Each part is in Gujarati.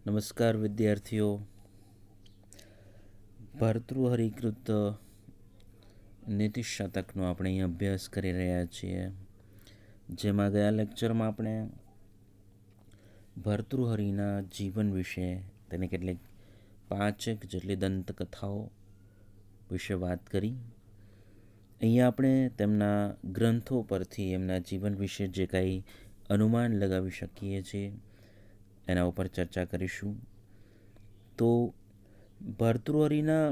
નમસ્કાર વિદ્યાર્થીઓ. ભર્તૃહરિકૃત નીતિશતકનો આપણે અહીં અભ્યાસ કરી રહ્યા છીએ, જેમાં ગયા લેક્ચરમાં આપણે ભર્તૃહરિના જીવન વિશે, તેને કેટલીક 5 જેટલી દંતકથાઓ વિશે વાત કરી. અહીંયા આપણે તેમના ગ્રંથો પરથી એમના જીવન વિશે જે કાંઈ અનુમાન લગાવી શકીએ છીએ એના ઉપર ચર્ચા કરીશું. તો ભર્તૃહરિના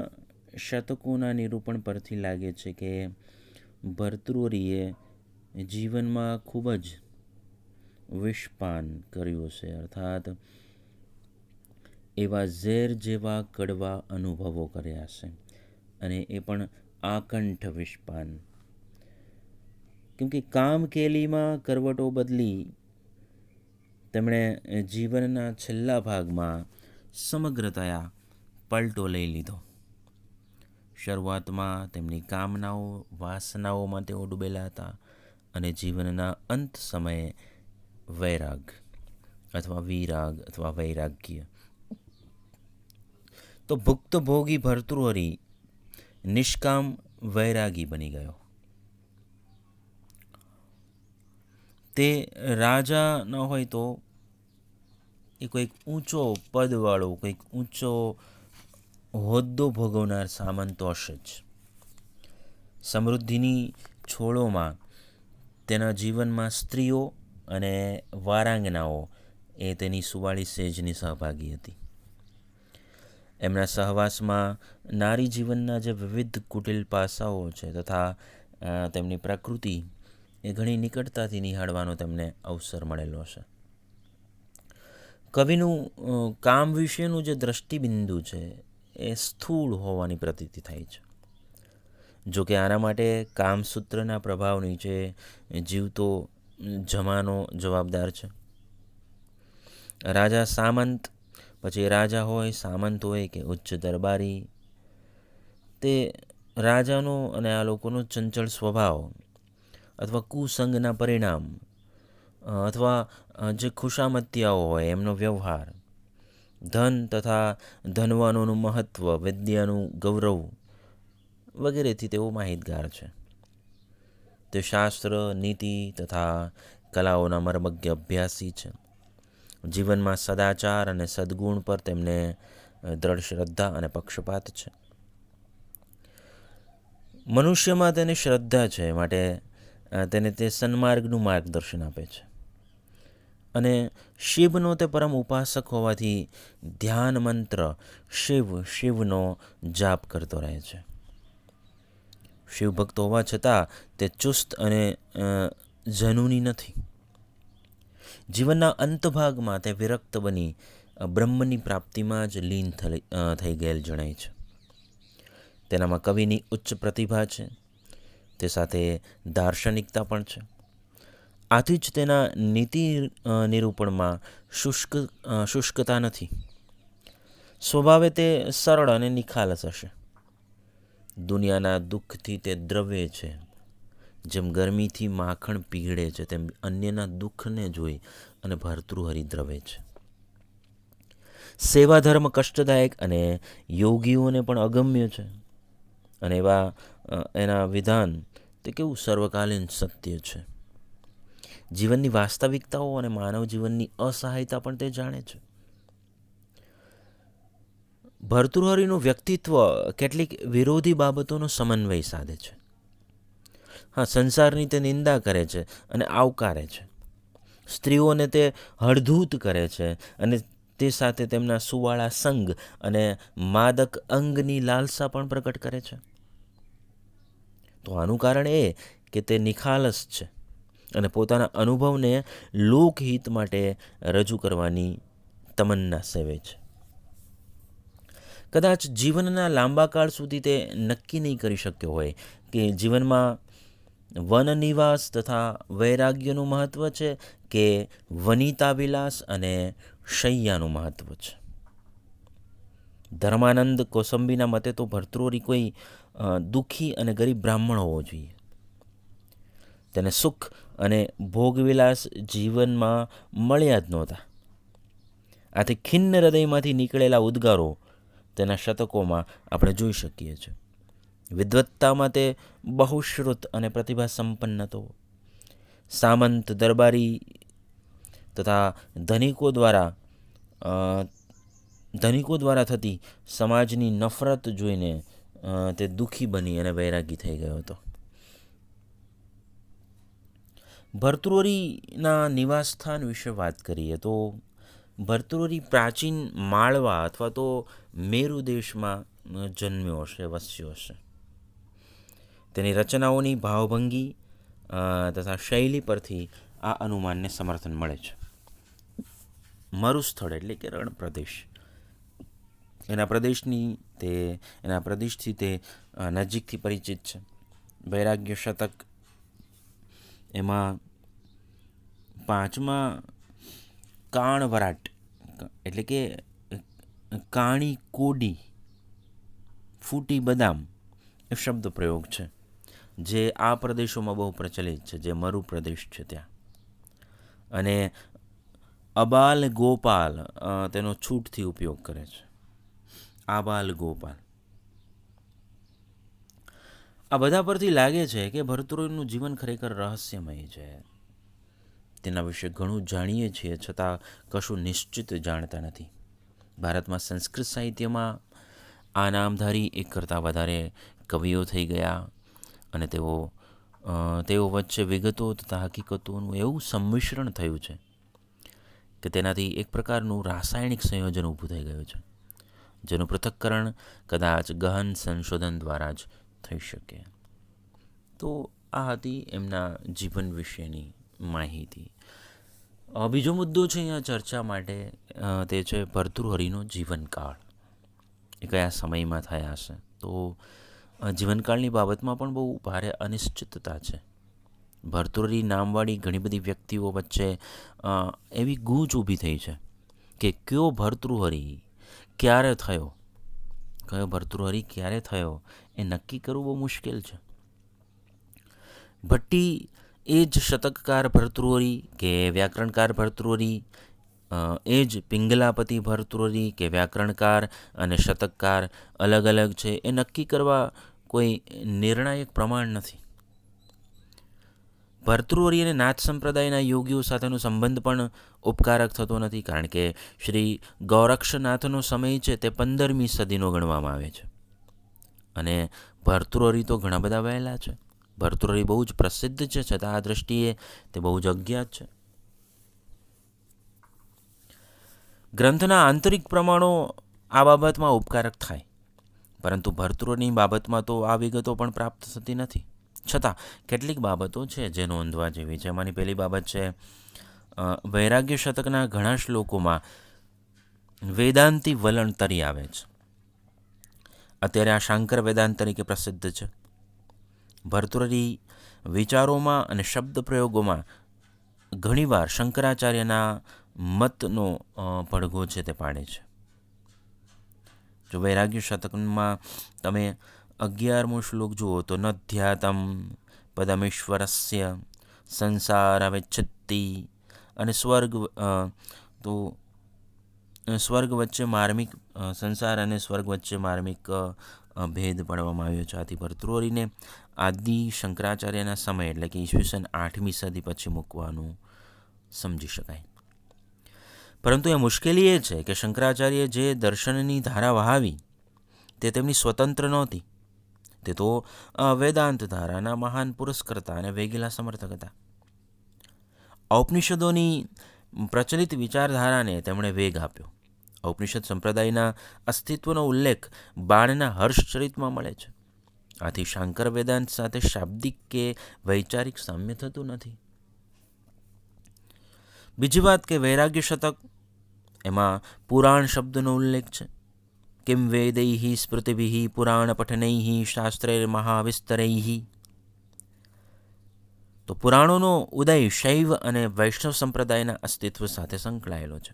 શતકોના નિરૂપણ પરથી લાગે છે કે ભર્તૃહરિએ જીવનમાં ખૂબ જ વિષપાન કર્યું છે, અર્થાત એવા ઝેર જેવા કડવા અનુભવો કર્યા છે, અને એ પણ આકંઠ વિષપાન. કેમ કે કામકેલીમાં કરવટો બદલી તેમણે જીવનના છેલ્લા ભાગમાં સમગ્રતયા પલટો લઈ લીધો. શરૂઆતમાં તેમની કામનાઓ, વાસનાઓમાં તેઓ ડૂબેલા હતા, અને જીવનના અંત સમયે વૈરાગ અથવા વિરાગ અથવા વૈરાગ્ય. તો ભુક્તભોગી ભર્તૃહરિ નિષ્કામ વૈરાગી બની ગયો. તે રાજા ન હોય તો એ કોઈક ઊંચો પદવાળો, કોઈક ઊંચો હોદ્દો ભોગવનાર સામંત હશે જ. સમૃદ્ધિની છોળોમાં તેના જીવનમાં સ્ત્રીઓ અને વારાંગનાઓ એ તેની સુવાળી સેજની સહભાગી હતી. એમના સહવાસમાં નારી જીવનના જે વિવિધ કુટિલ પાસાઓ છે તથા તેમની પ્રકૃતિ એ ઘણી નિકટતાથી નિહાળવાનો તેમને અવસર મળેલો છે. કવિનું કામ વિશેનું જે દ્રષ્ટિબિંદુ છે એ સ્થૂળ હોવાની પ્રતીતિ થાય છે. જો કે આના માટે કામસૂત્રના પ્રભાવ નીચે જીવતો જમાનો જવાબદાર છે. રાજા સામંત, પછી રાજા હોય, સામંત હોય કે ઉચ્ચ દરબારી, તે રાજાનો અને આ લોકોનો ચંચળ સ્વભાવ અથવા કુસંગના પરિણામ અથવા જે ખુશામતિયાઓ હોય એમનો વ્યવહાર, ધન તથા ધનવાનોનું મહત્ત્વ, વિદ્યાનું ગૌરવ વગેરેથી તેઓ માહિતગાર છે. તે શાસ્ત્ર, નીતિ તથા કલાઓના મર્મજ્ઞ અભ્યાસી છે. જીવનમાં સદાચાર અને સદ્ગુણ પર તેમને દ્રઢ શ્રદ્ધા અને પક્ષપાત છે. મનુષ્યમાં તેને શ્રદ્ધા છે, માટે તેને તે સન્માર્ગનું માર્ગદર્શન આપે છે. અને શિવનો તે પરમ ઉપાસક હોવાથી ધ્યાન મંત્ર શિવ શિવનો જાપ કરતો રહે છે. શિવભક્ત હોવા છતાં તે ચુસ્ત અને જનૂની નથી. જીવનના અંતભાગમાં તે વિરક્ત બની બ્રહ્મની પ્રાપ્તિમાં જ લીન થઈ ગયેલ જણાય છે. તેનામાં કવિની ઉચ્ચ પ્રતિભા છે, તે સાથે દાર્શનિકતા પણ છે. આથી જ તેના નીતિ નિરૂપણમાં શુષ્કતા નથી. સ્વભાવે તે સરળ અને નિખાલસ હશે. દુનિયાના દુઃખથી તે દ્રવે છે. જેમ ગરમીથી માખણ પીગળે છે, તેમ અન્યના દુઃખને જોઈ અને ભર્તૃહરિ દ્રવે છે. સેવા ધર્મ કષ્ટદાયક અને યોગીઓને પણ અગમ્ય છે. અને એવા એના વિધાન તે કેવું સર્વકાલીન સત્ય છે. જીવનની વાસ્તવિકતાઓ અને માનવ જીવનની અસહાયતા પણ તે જાણે છે. ભર્તૃહરિનું વ્યક્તિત્વ કેટલીક વિરોધી બાબતોનો સમન્વય સાધે છે. હા, સંસારની તે નિંદા કરે છે અને આવકારે છે. સ્ત્રીઓને તે હળધૂત કરે છે અને તે સાથે તેમના સુવાળા સંગ અને માદક અંગની લાલસા પણ પ્રકટ કરે છે. તો આનું કારણ એ કે તે નિખાલસ છે અને પોતાના અનુભવને લોકહિત માટે રજૂ કરવાની તમન્ના સેવે છે. કદાચ જીવનના લાંબા કાળ સુધી તે નક્કી નહીં કરી શક્યો હોય કે જીવનમાં વનનિવાસ તથા વૈરાગ્યનું મહત્ત્વ છે કે વનિતાવિલાસ અને શૈયાનું મહત્ત્વ છે. ધર્માનંદ કોસંબીના મતે તો ભર્તૃહરિ કોઈ દુઃખી અને ગરીબ બ્રાહ્મણ હોવો જોઈએ. તેને સુખ અને ભોગવિલાસ જીવનમાં મળ્યા જ નહોતા. આથી ખિન્ન હૃદયમાંથી નીકળેલા ઉદ્ગારો તેના શતકોમાં આપણે જોઈ શકીએ છીએ. વિદ્વત્તામાં તે બહુશ્રુત અને પ્રતિભા સંપન્ન હતો. સામંત, દરબારી તથા ધનિકો દ્વારા થતી સમાજની નફરત જોઈને તે દુઃખી બની અને વૈરાગી થઈ ગયો હતો. ભર્તૃહરિના નિવાસસ્થાન વિશે વાત કરીએ તો ભર્તૃહરિ પ્રાચીન માળવા અથવા તો મેરુ દેશમાં જન્મ્યો હશે, વસ્યો હશે. તેની રચનાઓની ભાવભંગી તથા શૈલી પરથી આ અનુમાનને સમર્થન મળે છે. મરુસ્થળ એટલે કે રણ પ્રદેશ, એના પ્રદેશથી તે નજીકથી પરિચિત છે. વૈરાગ્ય શતક એમાં 5મા કાણવરાટ એટલે કે કાણી કોડી ફૂટી બદામ એ શબ્દ પ્રયોગ છે, જે આ પ્રદેશોમાં બહુ પ્રચલિત છે, જે મરુ પ્રદેશ છે ત્યાં. અને અબાલ ગોપાલ તેનો છૂટથી ઉપયોગ કરે છે. આબાલ ગોપાલ. આ બધા પરથી લાગે છે કે ભર્તૃહરિનું જીવન ખરેખર રહસ્યમય છે. તેના વિશે ઘણું જાણીએ છીએ છતાં કશું નિશ્ચિત જાણતા નથી. ભારતમાં સંસ્કૃત સાહિત્યમાં આ નામધારી એક કરતાં વધારે કવિઓ થઈ ગયા અને તેઓ વચ્ચે વિગતો તથા હકીકતોનું એવું સંમિશ્રણ થયું છે કે તેનાથી એક પ્રકારનું રાસાયણિક સંયોજન ઊભું થઈ ગયું છે, જેનું પૃથક્કરણ કદાચ ગહન સંશોધન દ્વારા જ થઈ શકે. તો આ હતી એમના જીવન વિશેની માહિતી. બીજો મુદ્દો છે અહીંયા ચર્ચા માટે, તે છે ભર્તૃહરિનો જીવનકાળ. એ કયા સમયમાં થયા હશે? તો જીવનકાળની બાબતમાં પણ બહુ ભારે અનિશ્ચિતતા છે. ભર્તૃહરિ નામવાળી ઘણી બધી વ્યક્તિઓ વચ્ચે એવી ગૂંચ ઊભી થઈ છે કે કયો ભર્તૃહરિ ક્યારે થયો એ નક્કી કરવું બહુ મુશ્કેલ છે. ભટ્ટી એ જ શતકકાર ભર્તૃહરિ કે વ્યાકરણકાર ભર્તૃહરિ, એ જ પિંગલાપતિ ભર્તૃહરિ કે વ્યાકરણકાર અને શતકકાર અલગ અલગ છે એ નક્કી કરવા કોઈ નિર્ણાયક પ્રમાણ નથી. ભર્તૃહરિ અને નાથ સંપ્રદાયના યોગીઓ સાથેનો સંબંધ પણ ઉપકારક થતો નથી, કારણ કે શ્રી ગૌરક્ષનાથનો સમય છે તે 15મી સદીનો ગણવામાં આવે છે અને ભર્તૃહરિ તો ઘણા બધા વહેલા છે. ભર્તૃહરિ બહુ જ પ્રસિદ્ધ છે, છતાં આ દ્રષ્ટિએ તે બહુ જ અજ્ઞાત છે. ગ્રંથના આંતરિક પ્રમાણો આ બાબતમાં ઉપકારક થાય, પરંતુ ભર્તૃહરિની બાબતમાં તો આ વિગતો પણ પ્રાપ્ત થતી નથી. છતાં કેટલીક બાબતો છે જે નોંધવા જેવી છે. એમાંની પહેલી બાબત છે, વૈરાગ્ય શતકના ઘણા શ્લોકોમાં વેદાંતી વલણ તરી આવે છે. અત્યારે આ શાંકર વેદાંત તરીકે પ્રસિદ્ધ છે. ભર્તૃહરિ વિચારોમાં અને શબ્દ પ્રયોગોમાં ઘણીવાર શંકરાચાર્યના મતનો પડઘો છે તે પાડે છે. જો વૈરાગ્ય શતકમાં તમે 11મો શ્લોક જુઓ તો નધ્યાતમ પદમીશ્વરસ્ય સંસાર વિચ્છિત્તિ અને સ્વર્ગ વચ્ચે માર્મિક સંસાર અને સ્વર્ગ વચ્ચે માર્મિક ભેદ પાડવામાં આવ્યો છે. આથી ભર્તૃહરિને આદિ શંકરાચાર્યના સમય એટલે કે ઈસવીસન 8મી સદી પછી મૂકવાનું સમજી શકાય. પરંતુ એ મુશ્કેલી એ છે કે શંકરાચાર્યે જે દર્શનની ધારા વહાવી તે તેમની સ્વતંત્ર નહોતી. તે તો વેદાંત ધારાના મહાન પુરસ્કર્તા અને વેગીલા સમર્થક હતા. ઔપનિષદોની પ્રચલિત વિચારધારાને તેમણે વેગ આપ્યો. ઔપનિષદ સંપ્રદાયના અસ્તિત્વનો ઉલ્લેખ બાણના હર્ષચરિતમાં મળે છે. આથી શાંકર વેદાંત સાથે શાબ્દિક કે વૈચારિક સામ્ય થતું નથી. બીજી વાત કે વૈરાગ્ય શતક એમાં પુરાણ શબ્દનો ઉલ્લેખ છે. કિમ વેદૈઃ સ્મૃતિભિઃ પુરાણ પઠનૈઃ શાસ્ત્રૈર્મહાવિસ્તરૈઃ. તો પુરાણોનો ઉદય શૈવ અને વૈષ્ણવ સંપ્રદાયના અસ્તિત્વ સાથે સંકળાયેલો છે.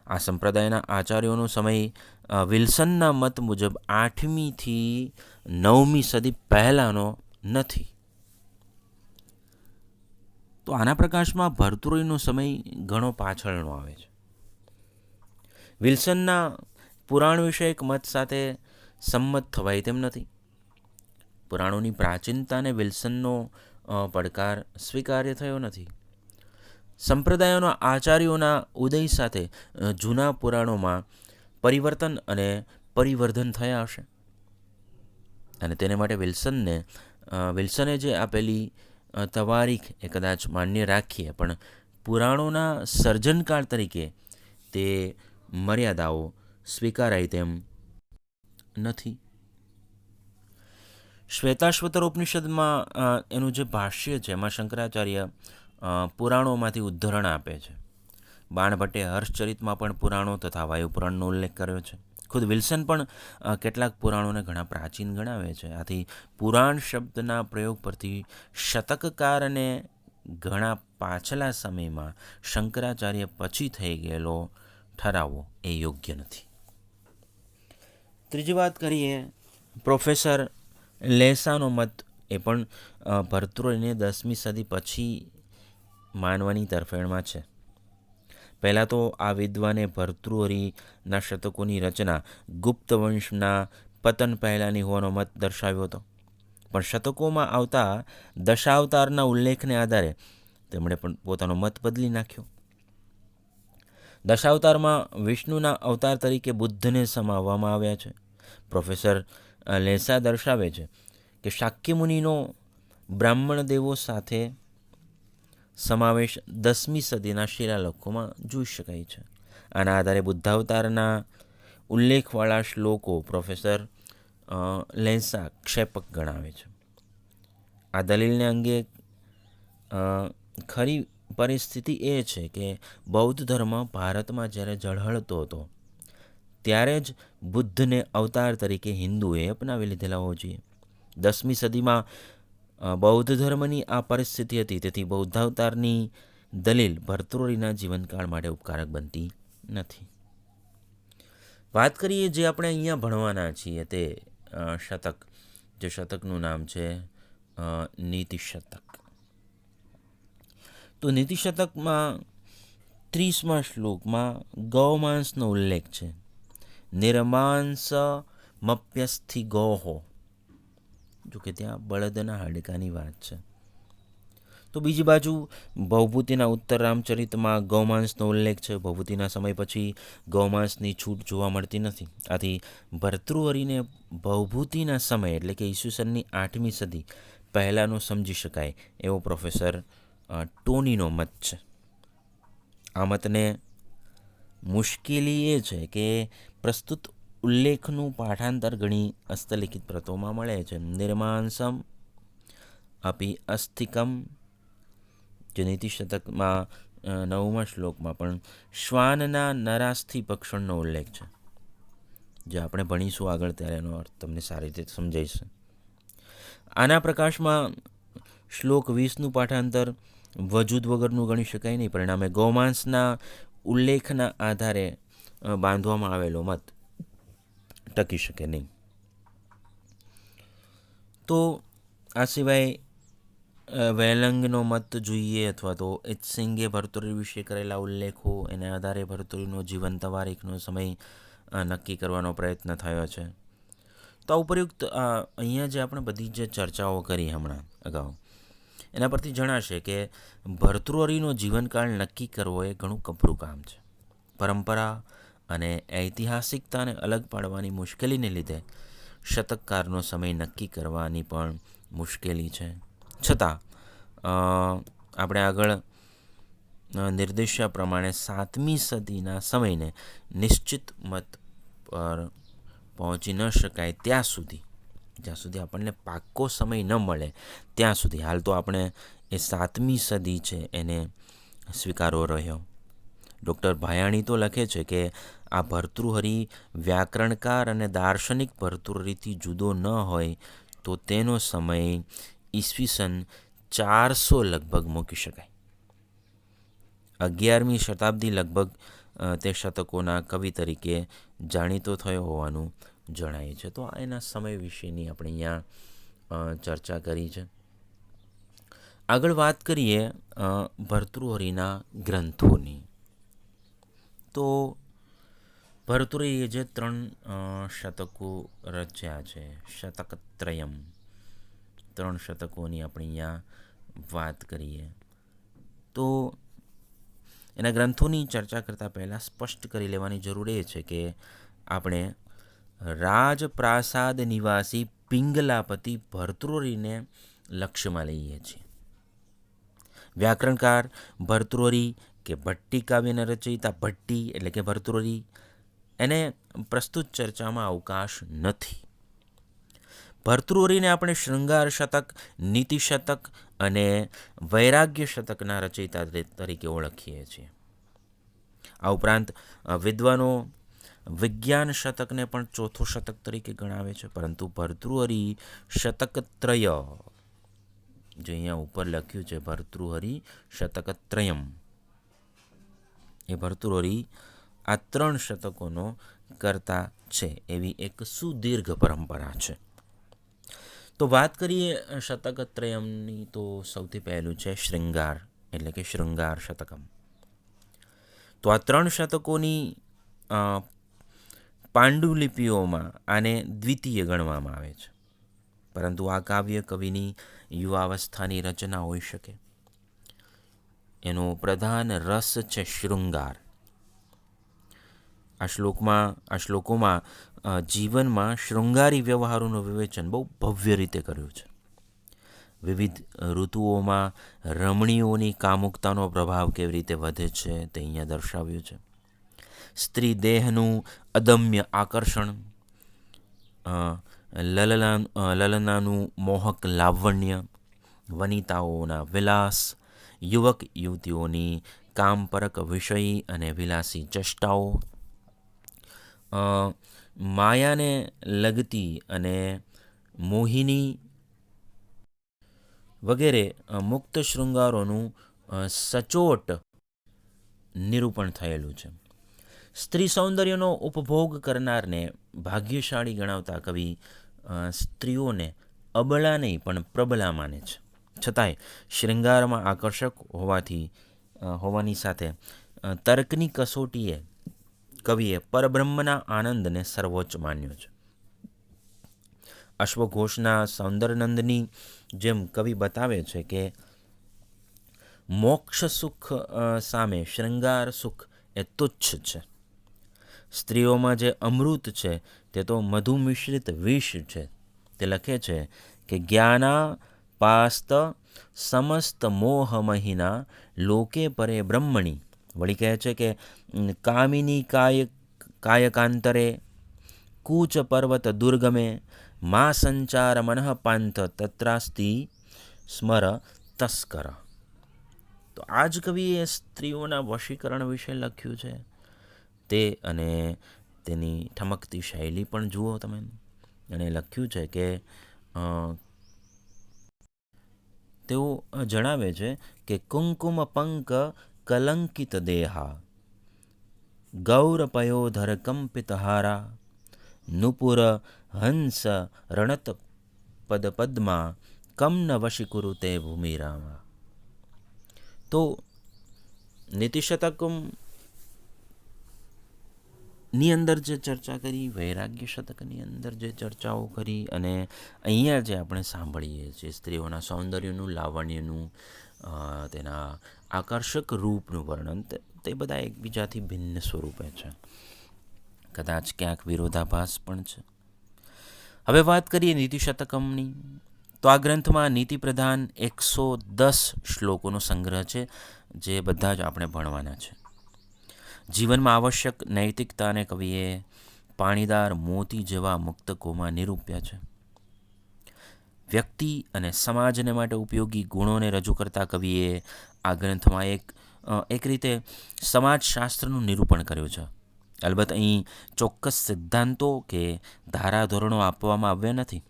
આ સંપ્રદાયના આચાર્યોનો સમય વિલ્સનના મત મુજબ 8મી થી 9મી સદી પહેલાંનો નથી. તો આના પ્રકાશમાં ભર્તૃહરિનો સમય ઘણો પાછળનો આવે છે. વિલ્સનના પુરાણ વિષયક મત સાથે સંમત થવાય તેમ નથી. પુરાણોની પ્રાચીનતાને વિલ્સનનો પડકાર સ્વીકાર્ય થયો નથી. સંપ્રદાયોના આચાર્યોના ઉદય સાથે જૂના પુરાણોમાં પરિવર્તન અને પરિવર્ધન થયા હશે, અને તેને માટે વિલ્સને જે આપેલી તવારીખ એ કદાચ માન્ય રાખીએ, પણ પુરાણોના સર્જનકાળ તરીકે તે મર્યાદાઓ સ્વીકારાય તેમ નથી. શ્વેતાશ્વતર ઉપનિષદમાં એનું જે ભાષ્ય છે એમાં શંકરાચાર્ય પુરાણોમાંથી ઉદ્ધરણ આપે છે. બાણભટ્ટે હર્ષચરિતમાં પણ પુરાણો તથા વાયુપુરાણનો ઉલ્લેખ કર્યો છે. ખુદ વિલ્સન પણ કેટલાક પુરાણોને ઘણા પ્રાચીન ગણાવે છે. આથી પુરાણ શબ્દના પ્રયોગ પરથી શતકકાર અને ઘણા પાછલા સમયમાં શંકરાચાર્ય પછી થઈ ગયેલો ઠરાવો એ યોગ્ય નથી. ત્રીજી વાત કરીએ, પ્રોફેસર લેસાનો મત એ પણ ભર્તૃહરિને 10મી સદી પછી માનવાની તરફેણમાં છે. પહેલાં તો આ વિદ્વાને ભર્તૃહરિના શતકોની રચના ગુપ્ત વંશના પતન પહેલાંની હોવાનો મત દર્શાવ્યો હતો, પણ શતકોમાં આવતા દશાવતારના ઉલ્લેખને આધારે તેમણે પણ પોતાનો મત બદલી નાખ્યો. દશાવતારમાં વિષ્ણુના અવતાર તરીકે બુદ્ધને સમાવવામાં આવ્યા છે. પ્રોફેસર લેસા દર્શાવે છે કે શાક્ય મુનિનો બ્રાહ્મણ દેવો સાથે સમાવેશ 10મી સદીના શિલાલેખોમાં જોઈ શકાય છે. આના આધારે બુદ્ધાવતારના ઉલ્લેખવાળા શ્લોકો પ્રોફેસર લેસા ક્ષેપક ગણાવે છે. આ દલીલને અંગે ખરી પરિસ્થિતિ એ છે કે બૌદ્ધ ધર્મ ભારતમાં જ્યારે ઝળહળતો હતો ત્યારે જ બુદ્ધને અવતાર તરીકે હિન્દુએ અપનાવી લીધેલા હોવો જોઈએ. 10મી સદીમાં બૌદ્ધ ધર્મની આ પરિસ્થિતિ હતી, તેથી બૌદ્ધાવતારની દલીલ ભર્તૃહરિના જીવનકાળ માટે ઉપકારક બનતી નથી. વાત કરીએ જે આપણે અહીંયા ભણવાના છીએ તે શતક, જે શતકનું નામ છે નીતિશતક. તો નીતિશતકમાં 30મા શ્લોકમાં ગૌમાંસનો ઉલ્લેખ છે. નિર્માંસમપ્યસ્થિ ગૌહો, જો કે ત્યાં બળદના હાડકાની વાત છે. તો બીજી બાજુ ભવભૂતિના ઉત્તર રામચરિતમાં ગૌમાંસનો ઉલ્લેખ છે. ભવભૂતિના સમય પછી ગૌમાંસની છૂટ જોવા મળતી નથી. આથી ભર્તૃહરિને ભવભૂતિના સમય એટલે કે ઈસવીસનની 8મી સદી પહેલાંનો સમજી શકાય એવો પ્રોફેસર ટોનીનો મત છે. આ મતને મુશ્કેલી એ છે કે પ્રસ્તુત ઉલ્લેખનું પાઠાંતર ઘણી હસ્તલિખિત પ્રતોમાં મળે છે. નિર્માંસમ અપી અસ્થિકમ, જે નીતિશતકમાં 9મા શ્લોકમાં પણ શ્વાનના નરાસ્થિ ભક્ષણનો ઉલ્લેખ છે, જે આપણે ભણીશું આગળ ત્યારે એનો અર્થ તમને સારી રીતે સમજાઈશે. આના પ્રકાશમાં શ્લોક 20નું પાઠાંતર વજૂદ વગરનું ગણી શકાય નહીં. પરિણામે ગૌમાંસના ઉલ્લેખના આધારે બાંધવામાં આવેલો મત ટકી શકે નહીં. તો આ સિવાય વેલંગનો મત જોઈએ અથવા તો ઇત્સિંગે ભર્તૃહરિ વિશે કરેલા ઉલ્લેખો, એના આધારે ભર્તૃહરિનો જીવન તવારીખનો સમય નક્કી કરવાનો પ્રયત્ન થયો છે. તો આ ઉપયુક્ત અહીંયા જે આપણે બધી જે ચર્ચાઓ કરી હમણાં અગાઉ, એના પરથી જણાશે કે ભર્તૃહરિનો જીવનકાળ નક્કી કરવો એ ઘણું કપરું કામ છે. પરંપરા અને ઐતિહાસિકતાને અલગ પાડવાની મુશ્કેલીને લીધે શતકકારનો સમય નક્કી કરવાની પણ મુશ્કેલી છે. છતાં આપણે આગળ નિર્દેશ્યા પ્રમાણે 7મી સદીના સમયને નિશ્ચિત મત પર પહોંચી ન શકાય ત્યાં સુધી, જ્યાં સુધી આપણને પાક્કો સમય ન મળે ત્યાં સુધી, હાલ તો આપણે એ 7મી સદી છે એને સ્વીકારવો રહ્યો. ડૉક્ટર ભાયાણી તો લખે છે કે આ ભર્તૃહરિ વ્યાકરણકાર અને દાર્શનિક ભર્તૃહરિથી જુદો ન હોય તો તેનો સમય ઈસવીસન 400 લગભગ મૂકી શકાય. 11મી શતાબ્દી લગભગ તે શતકોના કવિ તરીકે જાણીતો થયો હોવાનું જણાય છે. તો એના સમય વિશેની આપણે અહીંયા ચર્ચા કરી છે. આગળ વાત કરીએ ભર્તૃહરિના ગ્રંથોની. તો ભર્તૃહરીએ જે 3 શતકો રચ્યા છે, શતકત્રયમ, 3 શતકોની આપણે અહીંયા વાત કરીએ તો એના ગ્રંથોની ચર્ચા કરતાં પહેલાં સ્પષ્ટ કરી લેવાની જરૂર એ છે કે આપણે રાજપ્રાસાદ નિવાસી પિંગલાપતિ ભર્તૃહરીને લક્ષ્યમાં લઈએ છીએ. વ્યાકરણકાર ભર્તૃહરી કે ભટ્ટી કાવ્યના રચયિતા ભટ્ટી એટલે કે ભર્તૃહરી, એને પ્રસ્તુત ચર્ચામાં અવકાશ નથી. ભર્તૃહરીને આપણે શૃંગાર શતક, નીતિ શતક અને વૈરાગ્ય શતકના રચયિતા તરીકે ઓળખીએ છીએ. આ ઉપરાંત વિદ્વાનો વિજ્ઞાન શતકને પણ ચોથો શતક તરીકે ગણાવે છે, પરંતુ ભર્તૃહરી શતકત્રય, જે અહીંયા ઉપર લખ્યું છે ભર્તૃહરી શતકત્રયમ, એ ભર્તૃહરી આ 3 શતકોનો કરતા છે એવી એક સુદીર્ઘ પરંપરા છે. તો વાત કરીએ શતકત્રયમની તો સૌથી પહેલું છે શૃંગાર એટલે કે શૃંગાર શતકમ. તો આ 3 શતકોની પાંડુલિપિઓમાં આને દ્વિતીય ગણવામાં આવે છે, પરંતુ આ કાવ્ય કવિની યુવાવસ્થાની રચના હોઈ શકે. એનો પ્રધાન રસ છે શૃંગાર. આ શ્લોકોમાં જીવનમાં શૃંગારી વ્યવહારોનું વિવેચન બહુ ભવ્ય રીતે કર્યું છે. વિવિધ ઋતુઓમાં રમણીઓની કામુકતાનો પ્રભાવ કેવી રીતે વધે છે તે અહીંયા દર્શાવ્યું છે. સ્ત્રી દેહનું અદમ્ય આકર્ષણ, લલનાનું મોહક લાવણ્ય, વનિતાઓના વિલાસ, યુવક યુવતીઓની કામપરક વિષયી અને વિલાસી ચેષ્ટાઓ, માયાને લગતી અને મોહિની વગેરે મુક્ત શૃંગારોનું સચોટ નિરૂપણ થયેલું છે. સ્ત્રી સૌંદર્યનો ઉપભોગ કરનારને ભાગ્યશાળી ગણાવતા કવિ સ્ત્રીઓને અબળા નહીં પણ પ્રબલા માને છે. છતાંય શૃંગારમાં આકર્ષક હોવાની સાથે તર્કની કસોટીએ કવિએ પરબ્રહ્મના આનંદને સર્વોચ્ચ માન્યો છે. અશ્વઘોષના સૌંદર્યનંદની જેમ કવિ બતાવે છે કે મોક્ષ સુખ સામે શૃંગાર સુખ એ તુચ્છ છે. સ્ત્રીઓમાં જે અમૃત છે તે તો મધુ મિશ્રિત વિષ છે. તે લખે છે કે જ્ઞાના પાસ્ત સમસ્ત મોહમહિના લોકે પરે બ્રહ્મણી. વળી કહે છે કે કામિની કાયકાંતરે કૂચ પર્વત દુર્ગમે મા સંચાર મનઃ પાંથ તત્રાસ્તિ સ્મર તસ્કર. તો આ જ કવિએ સ્ત્રીઓના વશીકરણ વિશે લખ્યું છે. તે અને તેની ઠમકતી શૈલી પણ જુઓ તમે. અને લખ્યું છે કે તેઓ જણાવે છે કે કુંકુમ પંક કલંકિત દેહા, ગૌરપયોધર કંપિત હારા, નુપુર હંસ રણત પદ પદ્મા, કમ ન વશીકુરુ તે ભૂમિરામાં. તો નીતિશતકમ ની અંદર જે ચર્ચા કરી, વૈરાગ્ય શતકની અંદર જે ચર્ચાઓ કરી, અને અહીંયા જે આપણે સાંભળીએ છીએ સ્ત્રીઓના સૌંદર્યનું, લાવણ્યનું, તેના આકર્ષક રૂપનું વર્ણન, તે બધા એકબીજાથી ભિન્ન સ્વરૂપે છે. કદાચ ક્યાંક વિરોધાભાસ પણ છે. હવે વાત કરીએ નીતિશતકમની. તો આ ગ્રંથમાં નીતિપ્રધાન 110 શ્લોકોનો સંગ્રહ છે, જે બધા જ આપણે ભણવાના છે. જીવનમાં આવશ્યક નૈતિકતાને કવિએ પાણીદાર મોતી જેવા મુક્તકોમાં નિરૂપ્યા છે. વ્યક્તિ અને સમાજને માટે ઉપયોગી ગુણોને રજૂ કરતા કવિએ આ ગ્રંથમાં એક રીતે સમાજશાસ્ત્રનું નિરૂપણ કર્યું છે. અલબત્ત અહીં ચોક્કસ સિદ્ધાંતો કે ધારાધોરણો આપવામાં આવ્યા નથી,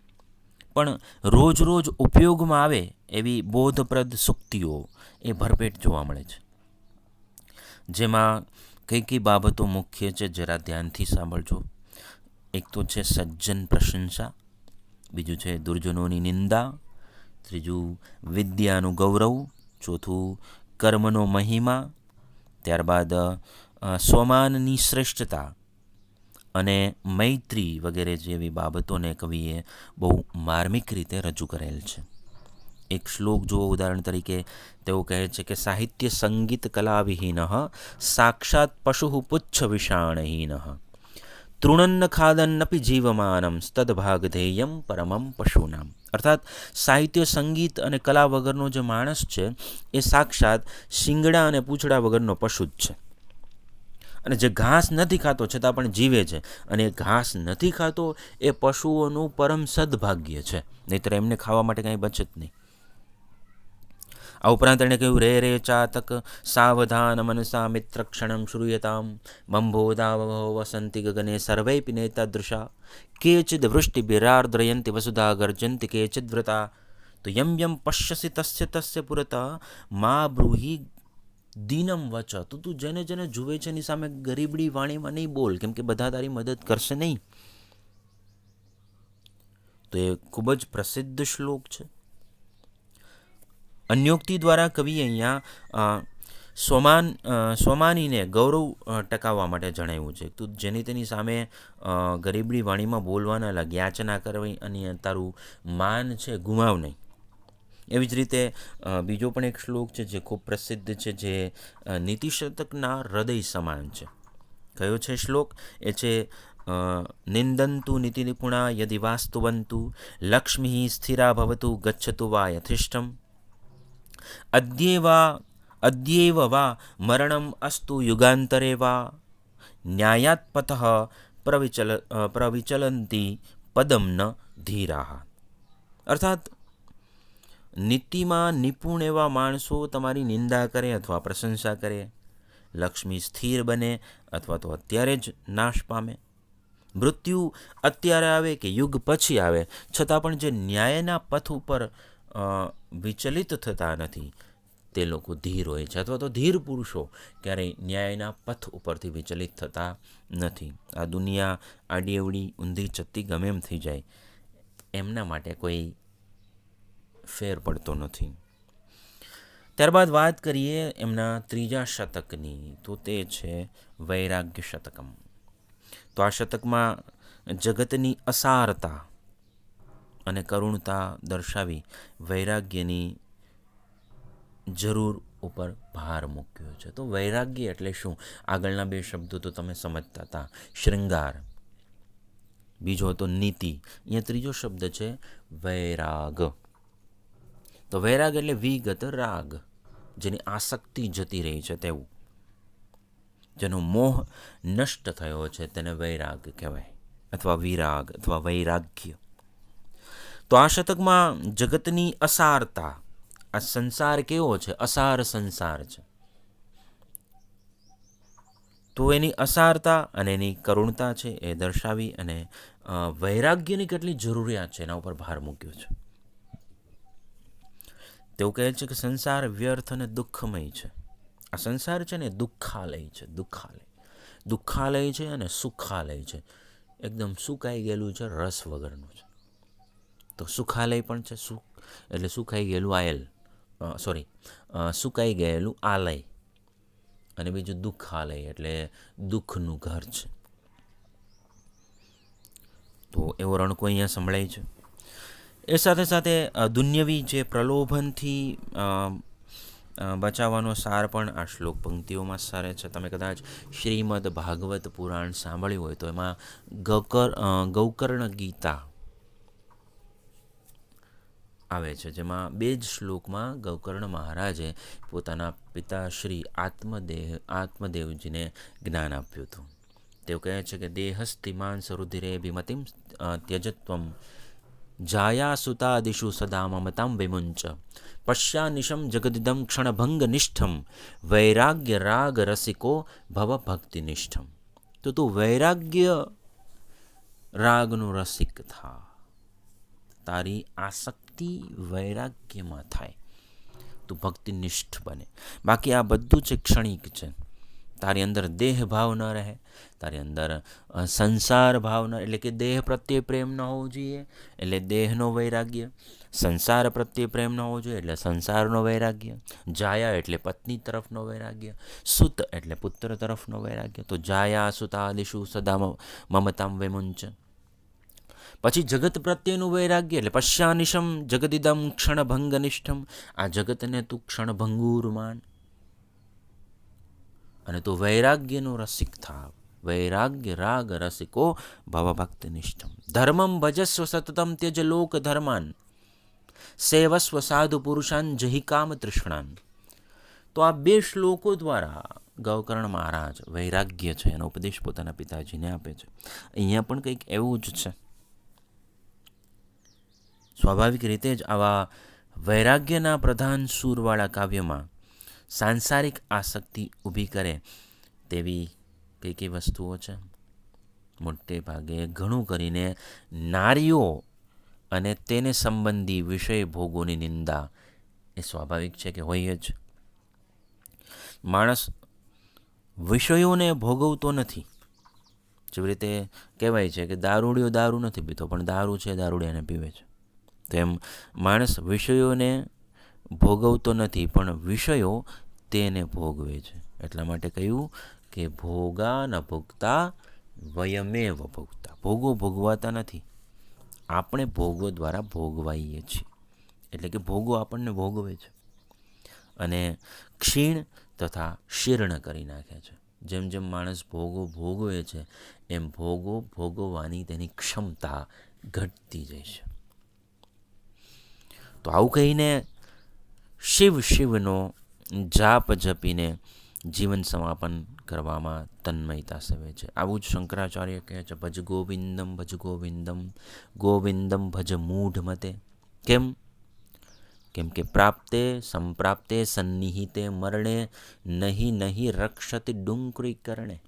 પણ રોજ રોજ ઉપયોગમાં આવે એવી બોધપ્રદ સૂક્તિઓ એ ભરપેટ જોવા મળે છે. જેમાં કઈ બાબતો મુખ્ય છે જરા ધ્યાનથી સાંભળજો. એક તો છે સજ્જન પ્રશંસા, બીજું છે દુર્જનોની નિંદા, ત્રીજું વિદ્યાનું ગૌરવ, ચોથું કર્મનો મહિમા, ત્યારબાદ સ્વમાનની શ્રેષ્ઠતા, અને મૈત્રી વગેરે જેવી બાબતોને કવિએ બહુ માર્મિક રીતે રજૂ કરેલ છે. એક શ્લોક જુઓ ઉદાહરણ તરીકે, તેઓ કહે છે કે સાહિત્ય સંગીત કલાવિહીન સાક્ષાત પશુ પુચ્છ વિષાણહીન તૃણન્ન ખાદન્નપી જીવમાનમ તદભાગધેયમ પરમમ પશુનામ. અર્થાત સાહિત્ય સંગીત અને કલા વગરનો જે માણસ છે એ સાક્ષાત શિંગડા અને પૂંછડા વગરનો પશુ જ છે. અને જે ઘાસ નથી ખાતો છતાં પણ જીવે છે, અને એ ઘાસ નથી ખાતો એ પશુઓનું પરમ સદભાગ્ય છે, નહીંતર એમને ખાવા માટે કાંઈ બચે જ નહીં. આ ઉપરાંત એણે કહ્યું, રે રે ચાતક સાવધાન મનસા મિત્ર ક્ષણમ શ્રૂયતામ બંભોદાવહો વસંતિ ગગને સર્વૈ પિનેતાદૃશા કેચિદ વૃષ્ટિ બિરાર્દ્રયંતિ વસુધા ગર્જંતિ કેચિદ વ્રતા તો યમ યમ પશ્યસી તસ્ય તસ્ય પુરતા મા બ્રૂહી દીનમ વચ. તો તું જેને જેને જુએ છે એની સામે ગરીબડી વાણીમાં નહીં બોલ, કેમ કે બધા તારી મદદ કરશે નહીં. તો એ ખૂબ જ પ્રસિદ્ધ શ્લોક છે. અન્યોક્તિ દ્વારા કવિ અહીંયા સ્વમાનીને ગૌરવ ટકાવવા માટે જણાવ્યું છે. તું જેની તેની સામે ગરીબડી વાણીમાં બોલવાના લાગ, યાચના કરવી અને તારું માન છે ગુમાવ નહીં. એવી જ રીતે બીજો પણ એક શ્લોક છે જે ખૂબ પ્રસિદ્ધ છે, જે નીતિશતકના હૃદય સમાન છે. કયો છે શ્લોક? એ છે નિંદંતુ નીતિ નિપુણા યદિ વાસ્તુવંતુ લક્ષ્મી સ્થિરા ભવતુ ગચ્છતુ વા યથિષ્ઠમ અદ્યૈવ વા મરણમ અસ્તુ યુગાંતરે વા ન્યાયાત પથઃ પ્રવિચલંતી પદમ ન ધીરાહ. અર્થાત નીતિમાં નિપુણ એવા માણસો તમારી નિંદા કરે અથવા પ્રશંસા કરે, લક્ષ્મી સ્થિર બને અથવા તો અત્યારે જ નાશ પામે, મૃત્યુ અત્યારે આવે કે યુગ પછી આવે, છતાં પણ જે ન્યાયના પથ ઉપર વિચલિત થતા નથી તે લોકો ધીર હોય છે, અથવા તો ધીર પુરુષો ક્યારેય ન્યાયના પથ ઉપરથી વિચલિત થતા નથી. આ દુનિયા આડી અવડી ઊંધી ચત્તી ગમે એમ થઈ જાય, એમના માટે કોઈ ફેર પડતો નથી. ત્યારબાદ વાત કરીએ એમના ત્રીજા શતકની, તો તે છે વૈરાગ્ય શતકમ. તો આ શતકમાં જગતની અસારતા અને કરુણતા દર્શાવી વૈરાગ્યની જરૂર ઉપર ભાર મૂક્યો છે. તો વૈરાગ્ય એટલે શું? આગળના બે શબ્દો તો તમે સમજતા હતા, શૃંગાર, બીજો હતો નીતિ, અહીંયા ત્રીજો શબ્દ છે વૈરાગ. તો વૈરાગ એટલે વિગત રાગ, જેની આસક્તિ જતી રહી છે તેવું, જેનો મોહ નષ્ટ થયો છે તેને વૈરાગ કહેવાય, અથવા વિરાગ અથવા વૈરાગ્ય. તો આ શતકમાં જગતની અસારતા, આ સંસાર કેવો છે? અસાર સંસાર છે. તો એની અસારતા અને એની કરુણતા છે એ દર્શાવી અને વૈરાગ્યની કેટલી જરૂરિયાત છે એના ઉપર ભાર મૂક્યો છે. તેવું કહે છે કે સંસાર વ્યર્થ અને દુઃખમય છે. આ સંસાર છે ને દુઃખાલય છે, દુઃખાલય છે અને સુખાલય છે. એકદમ સુકાઈ ગયેલું છે, રસ વગરનું છે. તો સુખાલય પણ છે, સુખ એટલે સુકાઈ ગયેલું આયલ, સુકાઈ ગયેલું આલય, અને બીજું દુઃખાલય એટલે દુઃખનું ઘર છે. તો એવો રણકો અહીંયા સંભળાય છે. એ સાથે સાથે દુન્યવી જે પ્રલોભનથી બચાવવાનો સાર પણ આ શ્લોક પંક્તિઓમાં સારે છે. તમે કદાચ શ્રીમદ ભાગવત પુરાણ સાંભળ્યું હોય તો એમાં ગૌકર્ણ ગીતા આવે છે, જેમાં બે જ શ્લોકમાં ગૌકર્ણ મહારાજે પોતાના પિતા શ્રી આત્મદેવજીને જ્ઞાન આપ્યું હતું. તેઓ કહે છે કે દેહસ્તિમાન સરુધિરે વિમતિમ ત્યજત્વમ જાયા સુતાદિષુ સદા મમતામ વિમુંચ પશ્યાનિશમ જગદિદમ ક્ષણભંગનિષ્ઠમ વૈરાગ્ય રાગ રસિકો ભવ ભક્તિનિષ્ઠમ. તો તું વૈરાગ્ય રાગનો રસિક થા, તારી આસક્તિ વૈરાગ્યમાં થાય, તું ભક્તિનિષ્ઠ બને. બાકી આ બધું જ ક્ષણિક છે. તારી અંદર દેહ ભાવ ન રહે, તારી અંદર સંસાર ભાવ ન, એટલે કે દેહ પ્રત્યે પ્રેમ ન હોવો જોઈએ એટલે દેહનો વૈરાગ્ય, સંસાર પ્રત્યે પ્રેમ ન હોવો જોઈએ એટલે સંસારનો વૈરાગ્ય, જાયા એટલે પત્ની તરફનો વૈરાગ્ય, સુત એટલે પુત્ર તરફનો વૈરાગ્ય. તો જાયા સુતાદિષુ સદા મમતામ વિમુંચ. પછી જગત પ્રત્યેનું વૈરાગ્ય એટલે પશ્યાનિશમ જગદિદમ ક્ષણભંગનિષ્ઠમ. આ જગતને તું ક્ષણભંગુર માન અને તું વૈરાગ્યનો રસિક થાવ. વૈરાગ્ય રાગ રસિકો ભવભક્તિનિષ્ઠમ. ધર્મમ ભજસ્વ સતતમ ત્યજ લોક ધર્માન, સેવસ્વ સાધુ પુરુષાન જહિ કામ તૃષ્ણાન. તો આ 2 શ્લોકો દ્વારા ગૌકર્ણ મહારાજ વૈરાગ્ય છે એનો ઉપદેશ પોતાના પિતાજીને આપે છે. અહીંયા પણ કંઈક એવું જ છે. સ્વાભાવિક રીતે જ આવા વૈરાગ્યના પ્રધાન સૂરવાળા કાવ્યમાં સાંસારિક આસક્તિ ઊભી કરે તેવી કઈ કઈ વસ્તુઓ છે. મોટે ભાગે ઘણું કરીને નારીઓ અને તેને સંબંધી વિષય ભોગોની નિંદા એ સ્વાભાવિક છે કે હોય જ. માણસ વિષયોને ભોગવતો નથી. જેવી રીતે કહેવાય છે કે દારૂડિયો દારૂ નથી પીતો પણ દારૂ છે દારૂડિયાને પીવે છે. તેમ માણસ વિષયોને ભોગવતો નથી પણ વિષયો તેને ભોગવે છે. એટલા માટે કહ્યું કે ભોગા ન ભોગતા વયમેવ ભોગતા. ભોગો ભોગવાતા નથી, આપણે ભોગો દ્વારા ભોગવાઈએ છીએ. એટલે કે ભોગો આપણને ભોગવે છે અને ક્ષીણ તથા શીર્ણ કરી નાખે છે. જેમ જેમ માણસ ભોગો ભોગવે છે એમ ભોગો ભોગવવાની તેની ક્ષમતા ઘટતી જાય છે. તો આવું કહીને શિવ શિવનો જાપ જપીને જીવન સમાપન કરવામાં તન્મયતા સેવે છે. આવું જ શંકરાચાર્ય કહે છે, ભજ ગોવિંદમ ભજ ગોવિંદમ, ગોવિંદમ ભજ મૂઢ મતે. કેમ કે પ્રાપ્તે સંપ્રાપ્તે સન્નિહિતે મરણે નહીં નહીં રક્ષતિ ડુંકરી કરણે.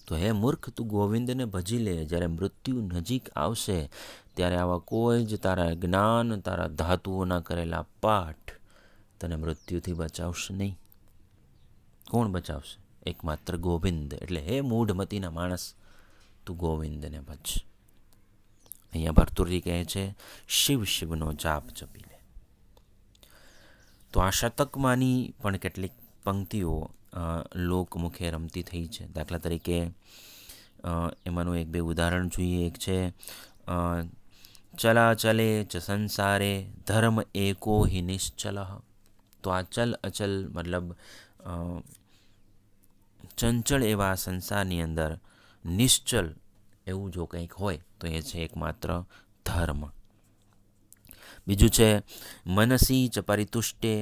તો હે મૂર્ખ, તું ગોવિંદને ભજી લે. જ્યારે મૃત્યુ નજીક આવશે ત્યારે આવા કોઈ જ તારા જ્ઞાન, તારા ધાતુઓના કરેલા પાઠ તને મૃત્યુથી બચાવશે નહીં. કોણ બચાવશે? એકમાત્ર ગોવિંદ. એટલે હે મૂઢમતીના માણસ, તું ગોવિંદને ભજ. અહીંયા ભર્તુરી કહે છે શિવ શિવનો જાપ જપી લે. તો આ શતકમાંની પણ કેટલીક પંક્તિઓ લોકમુખે રમતી થઈ છે. દાખલા તરીકે એમાંનું 1-2 ઉદાહરણ જોઈએ. એક છે ચલા ચલે ચ સંસારે ધર્મ એકો હિ નિશ્ચલ. તો આ ચલ અચલ મતલબ ચંચળ એવા સંસારની અંદર નિશ્ચલ એવું જો કંઈક હોય તો એ છે એકમાત્ર ધર્મ. બીજું છે મનસી ચ પરિતુષ્ટે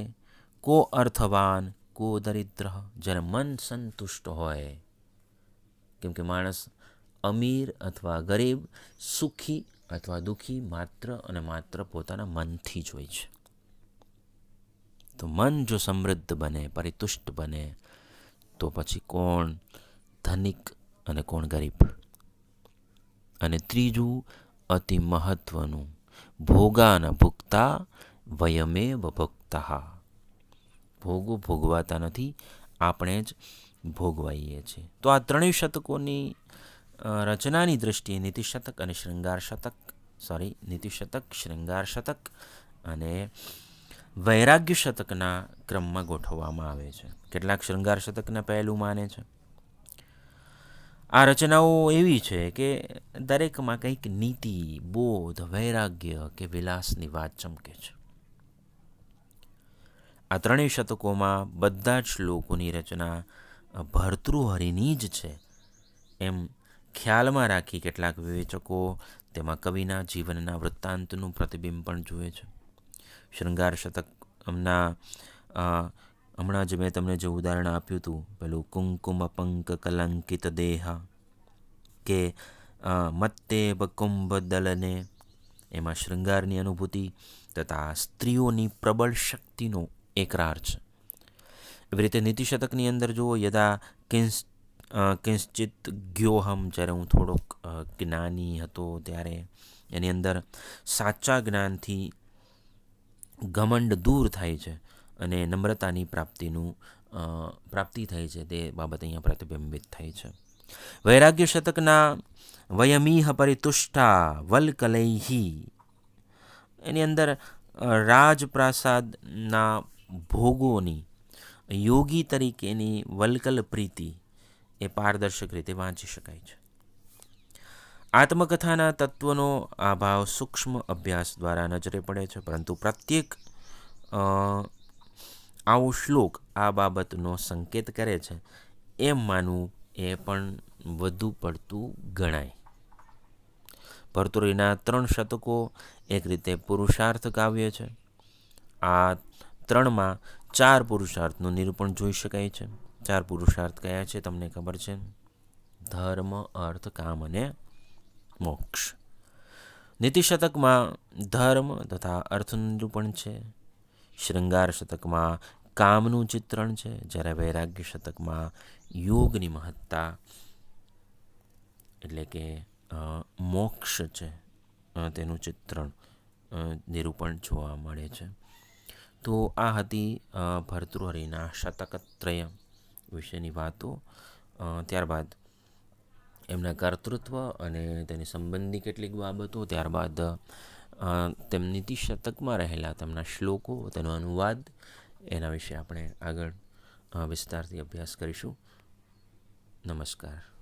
કો અર્થવાન કો દરિદ્ર. જ્યારે મન સંતુષ્ટ હોય, કેમ કે માણસ અમીર અથવા ગરીબ, સુખી અથવા દુઃખી માત્ર અને માત્ર પોતાના મનથી જ હોય છે. તો મન જો સમૃદ્ધ બને, પરિતુષ્ટ બને, તો પછી કોણ ધનિક અને કોણ ગરીબ. અને ત્રીજું અતિ મહત્વનું, ભોગા ન ભુક્તા વયમેવ ભુક્તા. ભોગો ભોગવાતા નથી, આપણે જ ભોગવાઈએ છીએ. તો આ 3 શતકોની રચનાની દ્રષ્ટિએ નીતિશતક અને નીતિશતક, શૃંગાર શતક અને વૈરાગ્ય શતકના ક્રમમાં ગોઠવવામાં આવે છે. કેટલાક શૃંગાર શતકને પહેલું માને છે. આ રચનાઓ એવી છે કે દરેકમાં કંઈક નીતિ, બોધ, વૈરાગ્ય કે વિલાસની વાત ચમકે છે. આ 3 શતકોમાં બધા જ શ્લોકોની રચના ભર્તૃહરિની જ છે એમ ખ્યાલમાં રાખી કેટલાક વિવેચકો તેમાં કવિના જીવનના વૃત્તાંતનું પ્રતિબિંબ પણ જુએ છે. શૃંગાર શતકના હમણાં જ મેં તમને જે ઉદાહરણ આપ્યું હતું, પેલું કુંકુમ પંક કલંકિત દેહ કે મત્તે બકુંભ દલને, એમાં શૃંગારની અનુભૂતિ તથા સ્ત્રીઓની પ્રબળ શક્તિનો એકરાર છે. એવી રીતે નીતિશતકની અંદર જુઓ, યદા કિંશ્ચિત જ્ઞોહમ, જ્યારે હું થોડોક જ્ઞાની હતો ત્યારે, એની અંદર સાચા જ્ઞાનથી ઘમંડ દૂર થાય છે અને નમ્રતાની પ્રાપ્તિનું પ્રાપ્તિ થઈ છે તે બાબત અહીંયા પ્રતિબિંબિત થઈ છે. વૈરાગ્ય શતકના વયમીહ પરિતુષ્ટા વલકલૈહી, એની અંદર રાજપ્રાસાદના ભોગોની યોગી તરીકેની વલ્કલ પ્રીતિ એ પારદર્શક રીતે વાંચી શકાય છે. આત્મકથાના તત્વનો આ ભાવ સૂક્ષ્મ અભ્યાસ દ્વારા નજરે પડે છે, પરંતુ પ્રત્યેક આવો શ્લોક આ બાબતનો સંકેત કરે છે એમ માનવું એ પણ વધુ પડતું ગણાય. ભર્તૃહરિના 3 શતકો એક રીતે પુરુષાર્થ કાવ્ય છે. આ 3માં 4 પુરુષાર્થનું નિરૂપણ જોઈ શકાય છે. 4 પુરુષાર્થ કયા છે તમને ખબર છે? ધર્મ, અર્થ, કામ અને મોક્ષ. નીતિ શતકમાં ધર્મ તથા અર્થનું નિરૂપણ છે. શૃંગાર શતકમાં કામનું ચિત્રણ છે, જ્યારે વૈરાગ્ય શતકમાં યોગની મહત્તા એટલે કે મોક્ષ છે તેનું ચિત્રણ નિરૂપણ જોવા મળે છે. તો આ હતી ભર્તૃહરિના શતકત્રય વિશેની વાતો. ત્યારબાદ એમના કર્તૃત્વ અને તેની સંબંધી કેટલીક બાબતો, ત્યારબાદ તેમ નીતિ શતકમાં રહેલા તેમના શ્લોકો, તેનો અનુવાદ, એના વિશે આપણે આગળ વિસ્તારથી અભ્યાસ કરીશું. નમસ્કાર.